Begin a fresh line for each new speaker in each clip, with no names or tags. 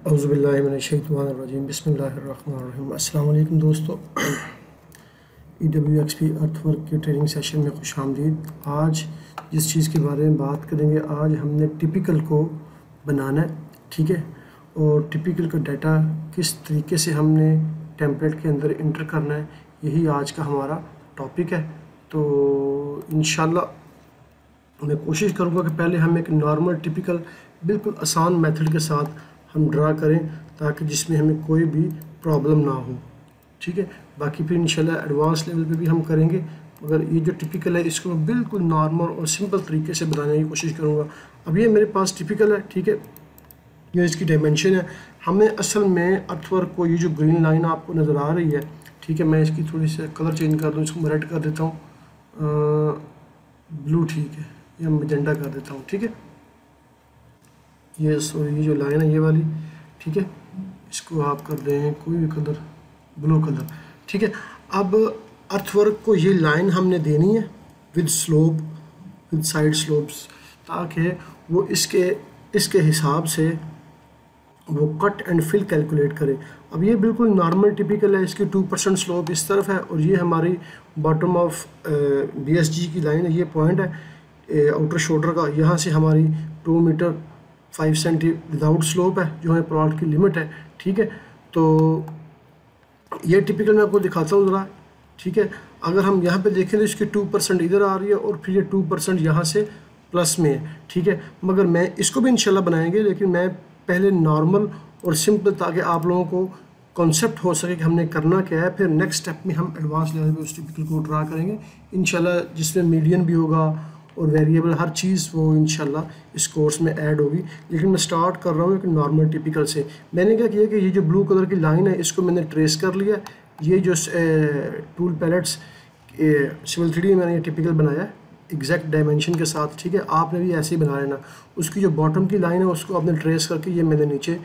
औज़ुबिल्लाहिमिनश्शैतानिर्रजीम बिस्मिल्लाहिर्रहमानिर्रहीम। अस्सलाम वालेकुम दोस्तों, EWXP अर्थवर्क के ट्रेनिंग सेशन में खुशामदीद। आज जिस चीज़ के बारे में बात करेंगे, आज हमने टिपिकल को बनाना है, ठीक है। और टिपिकल का डाटा किस तरीके से हमने टेम्पलेट के अंदर इंटर करना है, यही आज का हमारा टॉपिक है। तो इंशाल्लाह मैं कोशिश करूँगा कि पहले हम एक नॉर्मल टिपिकल बिल्कुल आसान मेथड के साथ हम ड्रा करें, ताकि जिसमें हमें कोई भी प्रॉब्लम ना हो, ठीक है। बाकी फिर इंशाल्लाह एडवांस लेवल पे भी हम करेंगे, मगर ये जो टिपिकल है इसको मैं बिल्कुल नॉर्मल और सिंपल तरीके से बनाने की कोशिश करूँगा। अब ये मेरे पास टिपिकल है, ठीक है, ये इसकी डायमेंशन है। हमें असल में अर्थवर्क को, ये जो ग्रीन लाइन आपको नज़र आ रही है, ठीक है, मैं इसकी थोड़ी सी कलर चेंज कर दूँ, इसको मैं रेड कर देता हूँ, ब्लू, ठीक है, या मैजेंटा कर देता हूँ, ठीक है। ये जो लाइन है ये वाली, ठीक है, इसको आप कर दें कोई भी कलर, ब्लू कलर, ठीक है। अब अर्थवर्क को ये लाइन हमने देनी है with slope, with side slopes, ताकि वो इसके हिसाब से वो कट एंड फिल कैलकुलेट करे। अब ये बिल्कुल नॉर्मल टिपिकल है, इसकी 2% स्लोप इस तरफ है, और ये हमारी बॉटम ऑफ BSG की लाइन है, ये पॉइंट है आउटर शोल्डर का। यहाँ से हमारी 2 मीटर 5 सेंटी विदाउट स्लोप है, जो है प्लॉट की लिमिट है, ठीक है। तो ये टिपिकल मैं आपको दिखाता हूँ ज़रा, ठीक है। अगर हम यहाँ पे देखें तो इसकी 2% इधर आ रही है, और फिर ये 2% यहाँ से प्लस में है, ठीक है। मगर मैं इसको भी इंशाल्लाह बनाएंगे, लेकिन मैं पहले नॉर्मल और सिंपल, ताकि आप लोगों को कॉन्सेप्ट हो सके कि हमने करना क्या है। फिर नेक्स्ट स्टेप में हम एडवांस लेवल पे उस टिपिकल को ड्रा करेंगे इंशाल्लाह, जिसमें मीडियन भी होगा और वेरिएबल, हर चीज़ वो इंशाल्लाह इस कोर्स में ऐड होगी। लेकिन मैं स्टार्ट कर रहा हूँ एक नॉर्मल टिपिकल से। मैंने क्या किया कि ये जो ब्लू कलर की लाइन है, इसको मैंने ट्रेस कर लिया। ये जो टूल पैलेट्स सिविल 3D में मैंने ये टिपिकल बनाया है एग्जैक्ट डायमेंशन के साथ, ठीक है। आपने भी ऐसे ही बना लेना। उसकी जो बॉटम की लाइन है उसको आपने ट्रेस करके ये मैंने नीचे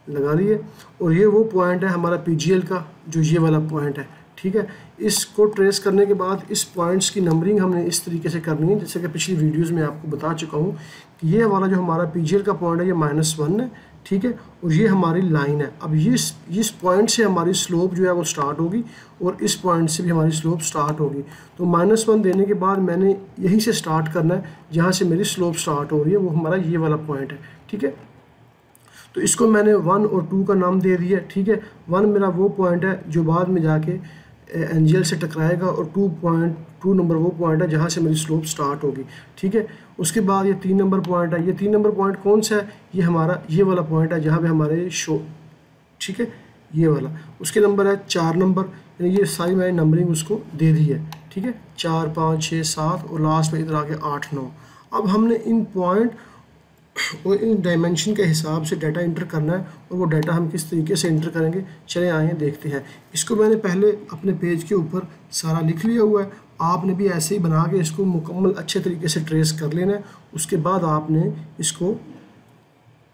लगा ली है, और ये वो पॉइंट है हमारा PGL का, जो ये वाला पॉइंट है, ठीक है। इसको ट्रेस करने के बाद इस पॉइंट्स की नंबरिंग हमने इस तरीके से करनी है, जैसे कि पिछली वीडियोस में आपको बता चुका हूँ कि ये वाला जो हमारा PGL का पॉइंट है ये -1 है, ठीक है, और ये हमारी लाइन है। अब इस पॉइंट से हमारी स्लोप जो है वो स्टार्ट होगी, और इस पॉइंट से भी हमारी स्लोप स्टार्ट होगी। तो -1 देने के बाद मैंने यहीं से स्टार्ट करना है, जहाँ से मेरी स्लोप स्टार्ट हो रही है, वो हमारा ये वाला पॉइंट है, ठीक है। तो इसको मैंने 1 और 2 का नाम दे दिया, ठीक है। 1 मेरा वो पॉइंट है जो बाद में जाके NGL से टकराएगा, और 2 नंबर वो पॉइंट है जहाँ से मेरी स्लोप स्टार्ट होगी, ठीक है। उसके बाद ये 3 नंबर पॉइंट है। ये 3 नंबर पॉइंट कौन सा है? ये हमारा ये वाला पॉइंट है, जहाँ पे हमारे ठीक है, ये वाला। उसके नंबर है 4 नंबर, यानी ये सारी मैंने नंबरिंग उसको दे दी है, ठीक है। 4, 5, 6, 7 और लास्ट में इधर आके 8, 9। अब हमने इन पॉइंट और इन डायमेंशन के हिसाब से डाटा इंटर करना है, और वो डाटा हम किस तरीके से इंटर करेंगे, चले आए देखते हैं। इसको मैंने पहले अपने पेज के ऊपर सारा लिख लिया हुआ है। आपने भी ऐसे ही बना के इसको मुकम्मल अच्छे तरीके से ट्रेस कर लेना है। उसके बाद आपने इसको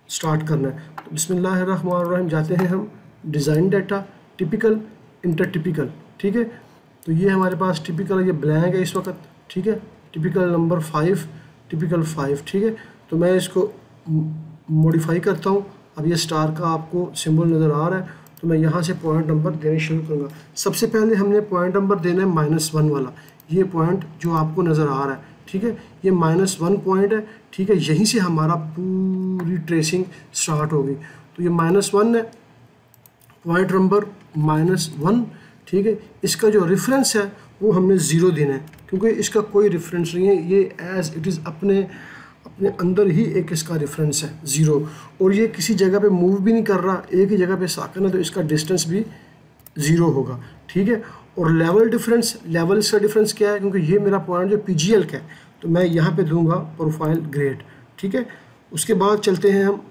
स्टार्ट करना है। तो बिस्मिल्लाहिर्रहमानिर्रहीम जाते हैं हम design data, typical, inter typical, ठीक है। तो ये हमारे पास टिपिकल, ये ब्लैंक है इस वक्त, ठीक है। टिपिकल नंबर 5, टिपिकल 5, ठीक है। तो मैं इसको मॉडिफाई करता हूँ। अब ये स्टार का आपको सिंबल नज़र आ रहा है, तो मैं यहाँ से पॉइंट नंबर देने शुरू करूँगा। सबसे पहले हमने पॉइंट नंबर देना है -1 वाला, ये पॉइंट जो आपको नज़र आ रहा है, ठीक है। ये -1 पॉइंट है, ठीक है। यहीं से हमारा पूरी ट्रेसिंग स्टार्ट होगी। तो ये -1 है, पॉइंट नंबर -1, ठीक है। इसका जो रेफरेंस है वो हमने 0 देना है, क्योंकि इसका कोई रेफरेंस नहीं है। ये एज इट इज़ अपने अंदर ही एक इसका रेफरेंस है 0, और ये किसी जगह पे मूव भी नहीं कर रहा, एक ही जगह पे साकन है, तो इसका डिस्टेंस भी 0 होगा, ठीक है। और लेवल डिफरेंस, लेवल इसका डिफरेंस क्या है, क्योंकि ये मेरा पॉइंट जो PGL का है, तो मैं यहाँ पे दूंगा प्रोफाइल ग्रेड, ठीक है। उसके बाद चलते हैं हम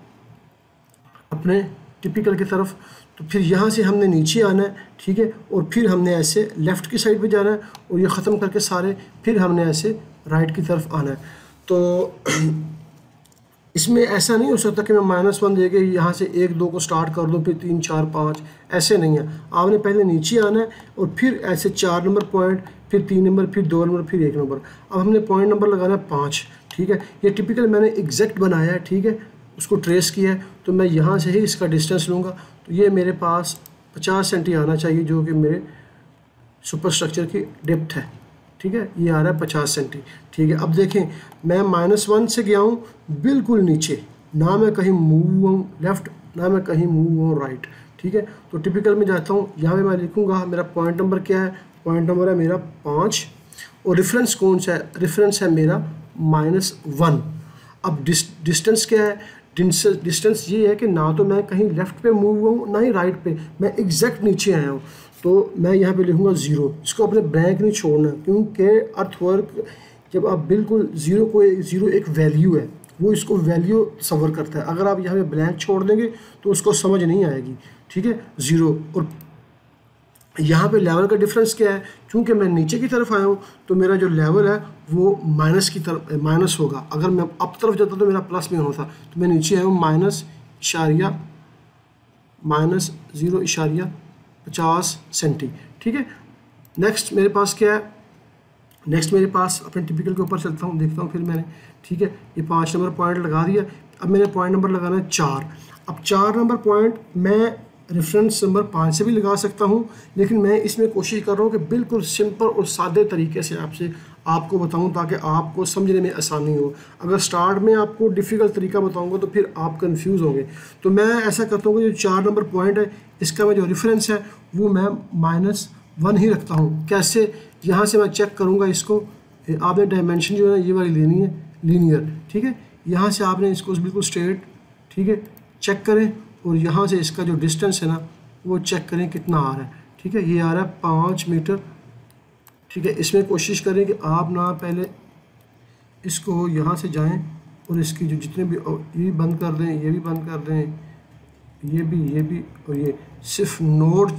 अपने टिपिकल की तरफ। तो फिर यहाँ से हमने नीचे आना है, ठीक है, और फिर हमने ऐसे लेफ़्ट की साइड पे जाना है, और ये ख़त्म करके सारे फिर हमने ऐसे राइट की तरफ आना है। तो इसमें ऐसा नहीं हो सकता कि मैं -1 दे के यहाँ से 1, 2 को स्टार्ट कर दूँ, फिर 3, 4, 5, ऐसे नहीं है। आपने पहले नीचे आना है, और फिर ऐसे 4 नंबर पॉइंट, फिर 3 नंबर, फिर 2 नंबर, फिर 1 नंबर। अब हमने पॉइंट नंबर लगाना है 5, ठीक है। ये टिपिकल मैंने एग्जैक्ट बनाया है, ठीक है। उसको ट्रेस किया है, तो मैं यहाँ से ही इसका डिस्टेंस लूँगा। तो ये मेरे पास 50 सेंटी आना चाहिए, जो कि मेरे सुपर स्ट्रक्चर की डेप्थ है। ठीक है, ये आ रहा है 50 सेंटी। ठीक है, अब देखें मैं -1 से गया हूँ बिल्कुल नीचे, ना मैं कहीं मूव हूँ लेफ़्ट, ना मैं कहीं मूव हूँ राइट। ठीक है, तो टिपिकल में जाता हूँ, यहाँ पे मैं लिखूँगा मेरा पॉइंट नंबर क्या है, पॉइंट नंबर है मेरा 5, और रेफरेंस कौन सा है, रेफरेंस है मेरा -1। अब डिस्टेंस क्या है, डिस्टेंस ये है कि ना तो मैं कहीं लेफ़्ट पे मूव हूँ ना ही राइट पे, मैं एग्जैक्ट नीचे आया हूँ। तो मैं यहाँ पे लिखूँगा 0, इसको अपने ब्लैंक नहीं छोड़ना, क्योंकि अर्थवर्क जब आप बिल्कुल ज़ीरो एक वैल्यू है, वो इसको वैल्यू सवर करता है। अगर आप यहाँ पे ब्लैंक छोड़ देंगे तो उसको समझ नहीं आएगी। ठीक है, 0। और यहाँ पे लेवल का डिफरेंस क्या है, क्योंकि मैं नीचे की तरफ आया हूँ तो मेरा जो लेवल है वो माइनस की तरफ माइनस होगा। अगर मैं अप तरफ जाता तो मेरा प्लस में होता, तो मैं नीचे आया हूँ -0.50 सेंटी। ठीक है, नेक्स्ट मेरे पास क्या है, नेक्स्ट मेरे पास अपने टिपिकल के ऊपर चलता हूँ, देखता हूँ फिर मैंने। ठीक है, ये 5 नंबर पॉइंट लगा दिया। अब मैंने पॉइंट नंबर लगाना है 4। अब 4 नंबर पॉइंट मैं रेफरेंस नंबर 5 से भी लगा सकता हूँ, लेकिन मैं इसमें कोशिश कर रहा हूँ कि बिल्कुल सिंपल और सादे तरीके से आपको बताऊँ, ताकि आपको समझने में आसानी हो। अगर स्टार्ट में आपको डिफ़िकल्ट तरीका बताऊँगा तो फिर आप कंफ्यूज होंगे। तो मैं ऐसा करता हूँ कि जो 4 नंबर पॉइंट है, इसका मैं जो रेफरेंस है वो मैं -1 ही रखता हूँ। कैसे, यहाँ से मैं चेक करूँगा इसको। आपने डायमेंशन जो है ये वाली लेनी है, लीनियर। ठीक है, यहाँ से आपने इसको बिल्कुल स्ट्रेट, ठीक है, चेक करें, और यहाँ से इसका जो डिस्टेंस है ना वो चेक करें कितना आ रहा है। ठीक है, ये आ रहा है 5 मीटर। ठीक है, इसमें कोशिश करें कि आप ना पहले इसको यहाँ से जाएं और इसकी जो जितने भी, ये बंद कर दें, ये भी बंद कर दें, ये भी, और ये सिर्फ नोड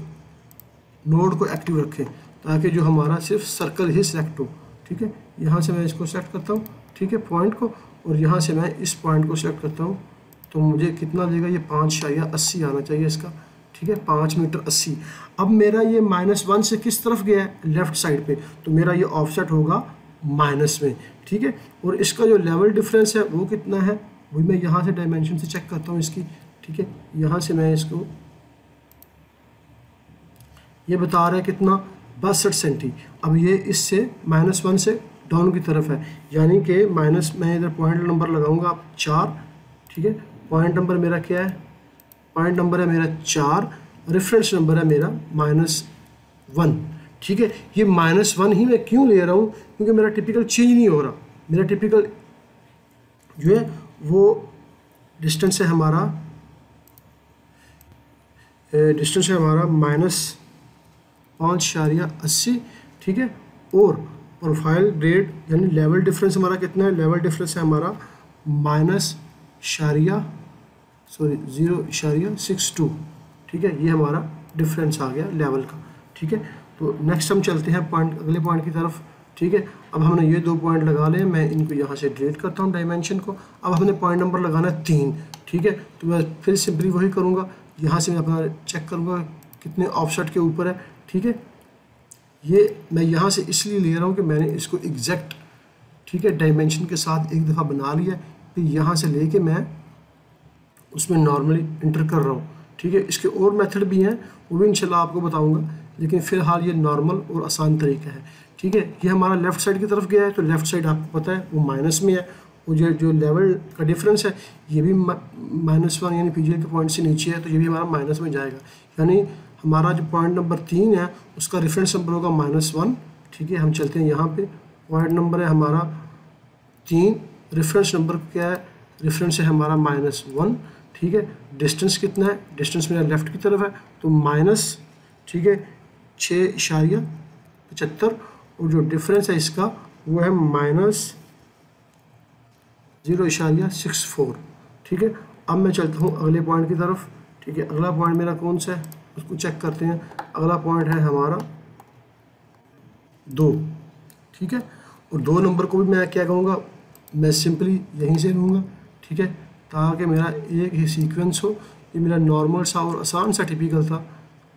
को एक्टिव रखें, ताकि जो हमारा सिर्फ सर्कल ही सेलेक्ट हो। ठीक है, यहाँ से मैं इसको सेलेक्ट करता हूँ, ठीक है, पॉइंट को, और यहाँ से मैं इस पॉइंट को सेलेक्ट करता हूँ। तो मुझे कितना देगा, ये 5.80 आना चाहिए इसका। ठीक है, 5 मीटर 80। अब मेरा ये -1 से किस तरफ गया है, लेफ़्ट साइड पे, तो मेरा ये ऑफसेट होगा माइनस में। ठीक है, और इसका जो लेवल डिफरेंस है वो कितना है, वही मैं यहाँ से डायमेंशन से चेक करता हूँ इसकी। ठीक है, यहाँ से मैं इसको, ये बता रहा है कितना, 62 सेंटी। अब ये इससे -1 से डाउन की तरफ है, यानी कि माइनस, मैं इधर पॉइंट नंबर लगाऊंगा 4। ठीक है, पॉइंट नंबर मेरा क्या है, पॉइंट नंबर है मेरा 4, रेफरेंस नंबर है मेरा -1। ठीक है, ये -1 ही मैं क्यों ले रहा हूँ, क्योंकि मेरा टिपिकल चेंज नहीं हो रहा। मेरा टिपिकल जो है वो डिस्टेंस है हमारा, -5.80। ठीक है, और प्रोफाइल ग्रेड यानी लेवल डिफरेंस हमारा कितना है, लेवल डिफरेंस है हमारा -0.62। ठीक है, ये हमारा डिफरेंस आ गया लेवल का। ठीक है, तो नेक्स्ट हम चलते हैं अगले पॉइंट की तरफ। ठीक है, अब हमने ये 2 पॉइंट लगा लिए, मैं इनको यहाँ से डिलीट करता हूँ डायमेंशन को। अब हमने पॉइंट नंबर लगाना है 3। ठीक है, तो मैं फिर सिंपली वही करूँगा, यहाँ से मैं अपना चेक करूँगा कितने ऑफसेट के ऊपर है। ठीक है, ये मैं यहाँ से इसलिए ले रहा हूँ कि मैंने इसको एग्जैक्ट, ठीक है, डायमेंशन के साथ एक दफ़ा बना लिया, फिर यहाँ से लेके मैं उसमें नॉर्मली इंटर कर रहा हूँ। ठीक है, इसके और मेथड भी हैं, वो भी इंशाल्लाह आपको बताऊँगा, लेकिन फ़िलहाल ये नॉर्मल और आसान तरीका है। ठीक है, ये हमारा लेफ़्ट साइड की तरफ गया है, तो लेफ़्ट साइड आपको पता है वो माइनस में है, और जो लेवल का डिफरेंस है ये भी -1 यानी पीजीए के पॉइंट से नीचे है, तो ये भी हमारा माइनस में जाएगा। यानी हमारा जो पॉइंट नंबर 3 है उसका रेफरेंस नंबर होगा -1। ठीक है, हम चलते हैं यहाँ पे, पॉइंट नंबर है हमारा 3, रेफरेंस नंबर क्या है, रेफरेंस है हमारा -1। ठीक है, डिस्टेंस कितना है, डिस्टेंस मेरा लेफ़्ट की तरफ है, तो माइनस, ठीक है, 6.75, और जो डिफरेंस है इसका वो है -0.64। ठीक है, अब मैं चलता हूँ अगले पॉइंट की तरफ। ठीक है, अगला पॉइंट मेरा कौन सा है उसको चेक करते हैं। अगला पॉइंट है हमारा 2। ठीक है, और 2 नंबर को भी मैं क्या कहूँगा, मैं सिंपली यहीं से लूँगा। ठीक है, ताकि मेरा एक ही सीक्वेंस हो। ये मेरा नॉर्मल सा और आसान सा टिपिकल था,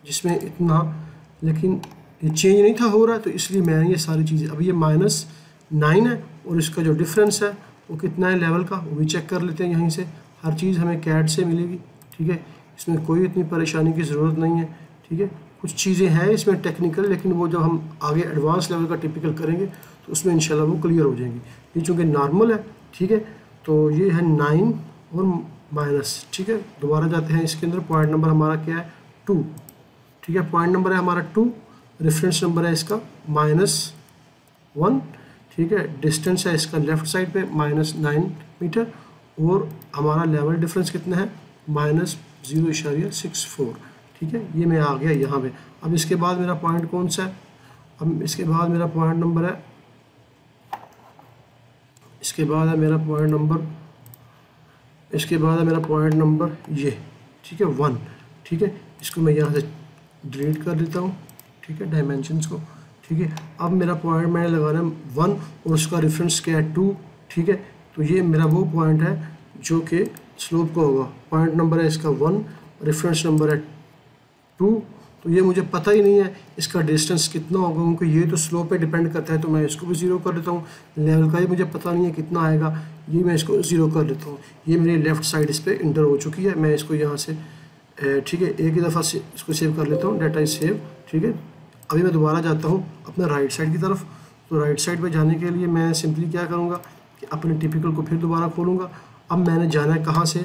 जिसमें इतना, लेकिन ये चेंज नहीं था हो रहा, तो इसलिए मैंने ये सारी चीज़ें, अब ये -9 है, और इसका जो डिफरेंस है वो कितना है लेवल का, वो भी चेक कर लेते हैं यहीं से। हर चीज़ हमें कैड से मिलेगी, ठीक है। इसमें कोई इतनी परेशानी की ज़रूरत नहीं है, ठीक है। कुछ चीज़ें हैं इसमें टेक्निकल, लेकिन वो जब हम आगे एडवांस लेवल का टिपिकल करेंगे तो उसमें इंशाल्लाह वो क्लियर हो जाएंगी। ये चूँकि नॉर्मल है, ठीक है, तो ये है 9 और माइनस, ठीक है। दोबारा जाते हैं इसके अंदर, पॉइंट नंबर हमारा क्या है 2, ठीक है। पॉइंट नंबर है हमारा 2, रेफरेंस नंबर है इसका -1, ठीक है। डिस्टेंस है इसका लेफ़्ट साइड पे -9 मीटर, और हमारा लेवल डिफरेंस कितना है -0.64, ठीक है। ये मैं आ गया यहाँ पे। अब इसके बाद मेरा पॉइंट कौन सा है, अब इसके बाद मेरा पॉइंट नंबर है, इसके बाद है मेरा पॉइंट नंबर, इसके बाद है मेरा पॉइंट नंबर ये, ठीक है 1, ठीक है। इसको मैं यहाँ से डिलीट कर देता हूँ, ठीक है, डायमेंशंस को, ठीक है। अब मेरा पॉइंट मैंने लगाना है 1 और उसका रेफरेंस क्या है 2, ठीक है। तो ये मेरा वो पॉइंट है जो कि स्लोप का होगा। पॉइंट नंबर है इसका 1, रेफरेंस नंबर है 2, तो ये मुझे पता ही नहीं है इसका डिस्टेंस कितना होगा, क्योंकि ये तो स्लोप पे डिपेंड करता है, तो मैं इसको भी 0 कर देता हूँ। लेवल का ही मुझे पता नहीं है कितना आएगा, ये मैं इसको 0 कर देता हूँ। ये मेरी लेफ़्ट साइड इस पर इंटर हो चुकी है, मैं इसको यहाँ से, ठीक है, एक ही दफ़ा से इसको सेव कर लेता हूँ, डाटा इज सेव, ठीक है। अभी मैं दोबारा जाता हूँ अपने राइट साइड की तरफ। तो राइट साइड पे जाने के लिए मैं सिंपली क्या करूँगा कि अपने टिपिकल को फिर दोबारा खोलूँगा। अब मैंने जाना है कहाँ से,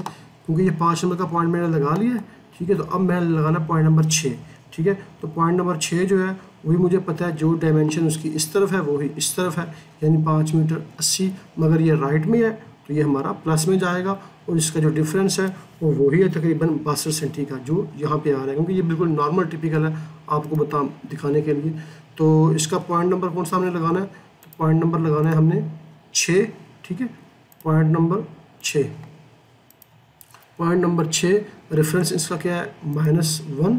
क्योंकि ये 5 नंबर का पॉइंट मैंने लगा लिया है, ठीक है। तो अब मैंने लगाना पॉइंट नंबर 6, ठीक है। तो पॉइंट नंबर 6 जो है वही मुझे पता है, जो डायमेंशन उसकी इस तरफ है वही इस तरफ है, यानी 5 मीटर 80, मगर ये राइट में है तो ये हमारा प्लस में जाएगा, और इसका जो डिफरेंस है वो वही है तकरीबन 62 सेंटी का, जो यहाँ पे आ रहा है, क्योंकि ये बिल्कुल नॉर्मल टिपिकल है आपको दिखाने के लिए। तो इसका पॉइंट नंबर कौन सा हमने लगाना है, तो पॉइंट नंबर लगाना है हमने 6, ठीक है। Point number 6, point number 6, reference इसका क्या है -1,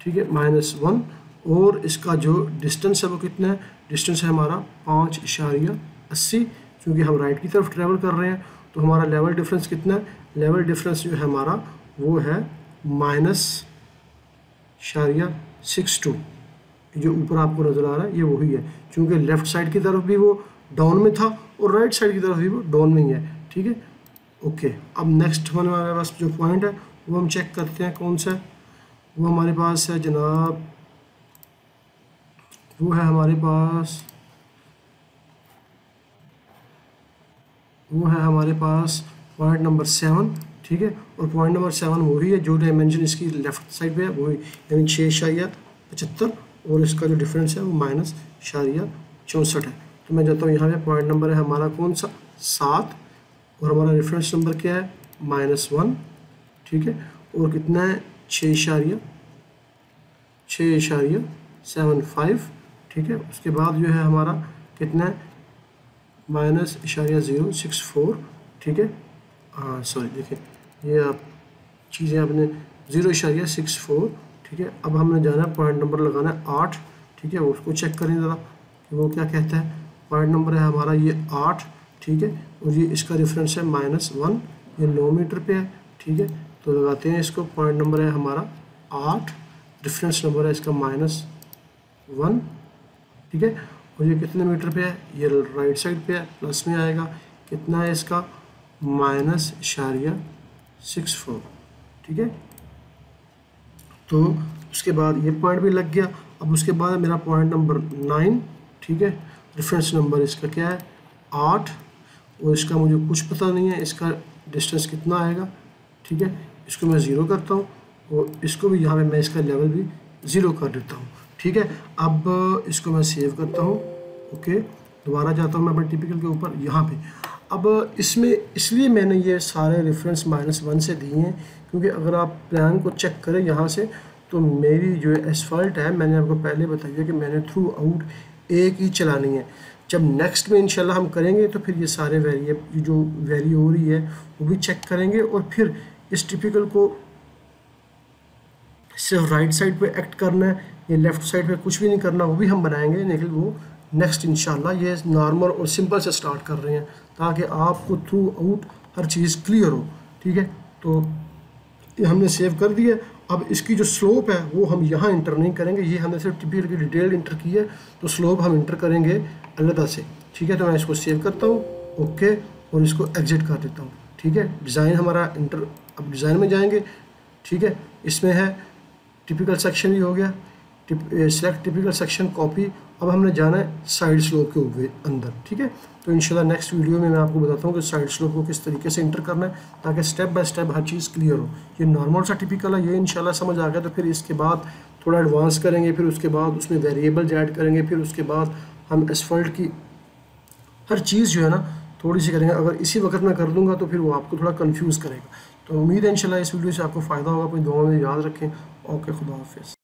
ठीक है, -1, और इसका जो डिस्टेंस है वो कितना है, डिस्टेंस है हमारा 5.80, क्योंकि हम राइट की तरफ ट्रैवल कर रहे हैं। तो हमारा लेवल डिफरेंस कितना है, लेवल डिफरेंस जो है हमारा वो है -0.62, जो ऊपर आपको नज़र आ रहा है ये वही है, क्योंकि लेफ़्ट साइड की तरफ भी वो डाउन में था और राइट साइड की तरफ भी वो डाउन में ही है, ठीक है। ओके, अब नेक्स्ट हमारे पास जो पॉइंट है वो हम चेक करते हैं कौन सा है। वो हमारे पास है जनाब, वो है हमारे पास, वो है हमारे पास पॉइंट नंबर 7, ठीक है। और पॉइंट नंबर 7 वही है जो डायमेंशन इसकी लेफ़्ट साइड पे है वही, यानी 6.75, और इसका जो डिफरेंस है वो -0.64 है। तो मैं जाता हूँ यहाँ पे, पॉइंट नंबर है हमारा कौन सा 7, और हमारा रेफरेंस नंबर क्या है -1, ठीक है। और कितना है 6.75, ठीक है। उसके बाद जो है हमारा कितना है -0.64, ठीक है। हाँ सॉरी, देखिए ये आप चीज़ें आपने 0.64, ठीक है। अब हमने जाना है पॉइंट नंबर लगाना है 8, ठीक है। उसको चेक करें ज़रा कि वो क्या कहता है। पॉइंट नंबर है हमारा ये 8, ठीक है, और ये इसका रेफरेंस है -1, ये 9 मीटर पे है, ठीक है। तो लगाते हैं इसको, पॉइंट नंबर है हमारा 8, रेफरेंस नंबर है इसका -1, ठीक है। और ये कितने मीटर पे है, ये राइट साइड पे है, प्लस में आएगा, कितना है इसका -0.64, ठीक है। तो उसके बाद ये पॉइंट भी लग गया। अब उसके बाद मेरा पॉइंट नंबर 9, ठीक है। रेफरेंस नंबर इसका क्या है 8, और इसका मुझे कुछ पता नहीं है इसका डिस्टेंस कितना आएगा, ठीक है। इसको मैं 0 करता हूँ, और इसको भी यहाँ पे मैं इसका लेवल भी 0 कर देता हूँ, ठीक है। अब इसको मैं सेव करता हूँ, ओके। दोबारा जाता हूँ मैं अपने टिपिकल के ऊपर यहाँ पे। अब इसमें इसलिए मैंने ये सारे रेफरेंस -1 से दिए हैं, क्योंकि अगर आप प्लान को चेक करें यहाँ से, तो मेरी जो एसफाल्ट है, मैंने आपको पहले बताया कि मैंने थ्रू आउट एक ही चलानी है। जब नेक्स्ट में इंशाल्लाह हम करेंगे तो फिर ये सारे वेरिएबल जो वेरी हो रही है वो भी चेक करेंगे, और फिर इस टिपिकल को सिर्फ राइट साइड पे एक्ट करना है, ये लेफ़्ट साइड पे कुछ भी नहीं करना, वो भी हम बनाएंगे, लेकिन वो नेक्स्ट इंशाल्लाह। ये नॉर्मल और सिंपल से स्टार्ट कर रहे हैं ताकि आपको थ्रू आउट हर चीज़ क्लियर हो, ठीक है। तो ये हमने सेव कर दिया। अब इसकी जो स्लोप है वो हम यहाँ इंटर नहीं करेंगे, ये हमने सिर्फ टिपिकल की डिटेल इंटर की है, तो स्लोप हम इंटर करेंगे अलग से, ठीक है। तो मैं इसको सेव करता हूँ, ओके, और इसको एग्जिट कर देता हूँ। ठीक है। डिज़ाइन हमारा अब डिज़ाइन में जाएंगे, ठीक है। इसमें है टिपिकल सेक्शन भी हो गया, सिलेक्ट टिपिकल सेक्शन कॉपी। अब हमने जाना है साइड स्लोप के ऊपर अंदर, ठीक है। तो इंशाल्लाह नेक्स्ट वीडियो में मैं आपको बताता हूँ कि साइड स्लोप को किस तरीके से इंटर करना है, ताकि step by step her cheese clear हो। ये नॉर्मल सा टिपिकल है, ये इंशाल्लाह समझ आ गया। तो फिर इसके बाद थोड़ा एडवांस करेंगे, फिर उसके बाद उसमें वेरिएबल्स ऐड करेंगे, फिर उसके बाद हम एसफल्ट की हर चीज़ जो है ना थोड़ी सी करेंगे। अगर इसी वक्त मैं कर दूंगा तो फिर वो आपको थोड़ा कंफ्यूज करेगा। तो उम्मीद है इंशाल्लाह इस वीडियो से आपको फ़ायदा होगा। अपनी दुआ में याद रखें। ओके, खुदा हाफिज़।